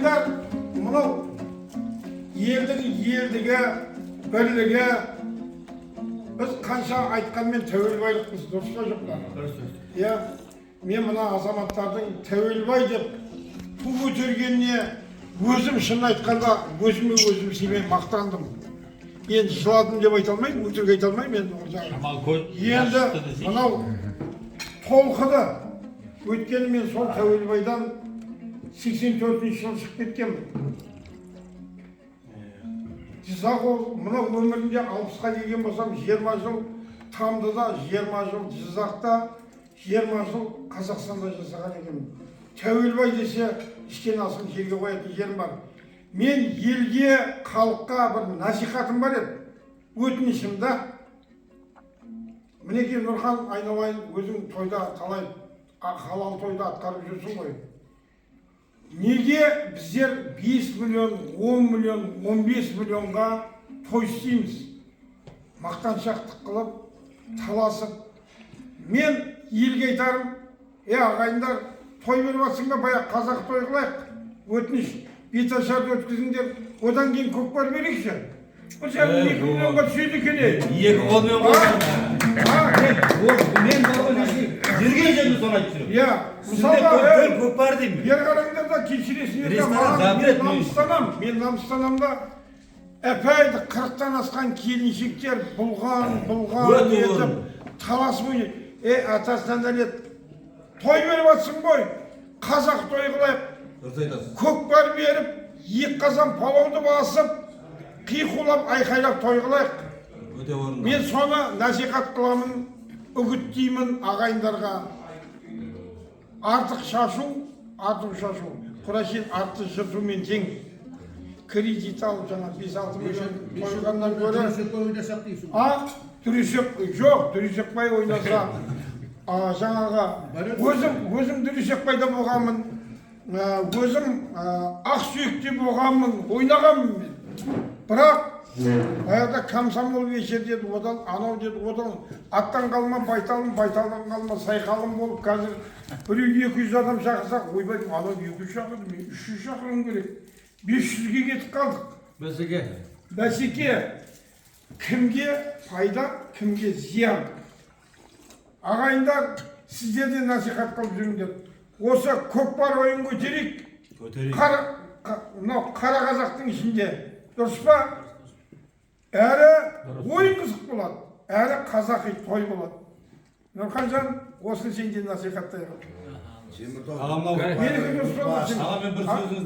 ағайындар, мынау елдің елдігі, бірлігі, біз қанша айтқанмен тәуелбайлықпыз, дұрыс па жоқ па? Иә, мен мына азаматтардың тәуелбай деп ту көтергеніне өзім шын айтқанда өзіме өзім сенбей мақтандым. Енді жыладым деп айта алмаймын, өтірік айта алмаймын енді. Енді мынау толқыды. Өйткені мен сол тәуелбайдан 84-ші жылы шығып кеткенмін. Жызақ ол, мына өмірінде 60-қа келген болсам 20 жыл Тамдыда, 20 жыл Жызақта, 20 жыл Қазақстанда жасаған екенмін. Тәуелбай десе іштен асыл жерге қоятын жерім бар. Мен елге, халыққа бір насихатым бар еді. Өтінішімді. Мінекей Нұрхан айналайын, өзің тойда талай халал тойда атқарып жүрсің ғой. Неге біздер 5 миллион, 10 миллион, 15 миллионға той істейміз? Мақтаншақтық қылып, таласып. Мен елге айтарым, ағайындар, той беріп жатсың ба, баяқ қазақ той қылайық. Өтініш, беташарды өткізіңдер, одан кейін көкпар берейікші. Бұл сәлім 2 миллионға түседі екен ей. 2 қолмен қойған. Мен жүрген жерді соны айтып жүрмін. Иә, мысалға, көкпар деймін. ер қараңдар да кешіресіңдер, мен намыстанам да, әпәйді 40-тан асқан келіншектер бұлған етіп, таласып ойнайды. Атасынан дәлет, той беріп атсың ғой, қазақ той қылайық, көкпар беріп, 2 қазан палауды басып, қиқулап, айқайлап той қылайық. Мен соны насихат қыламын, үгіттеймін ағайындарға. Артық шашу. Құрашен артық жыртумен тең. Кредит алып жаңа 5-6 миллион қойғаннан көрі. Дүресек, жоқ, дүресекбай ойнаса. Жаңаға, өзім дүресекбайда болғанмын. Өзім ақсүйекте болғанмын, ойнағанмын мен. Бірақ, баяғыда комсомол вечер деді, одан, анау деді, одан аттан қалма, байталдан қалма, сайқалым болып, қазір біреу 200 адам шақырсақ, ойбай, анау 200 шақырды, мен 300 шақырым керек. 500-ге кетіп қалдық. Бәсеке, кімге пайда, кімге зиян. Ағайындар, сіздерде насихат қылып жүріңдер. Осы көкпар ойын көтерейік. Қара қазақтың ішінде. Дұрыс па? Әрі ойын қызық болады, әрі қазақи той болады. Нұрханжан, осыны сенде насихаттай қыл. Ағамен бір сөзіңіз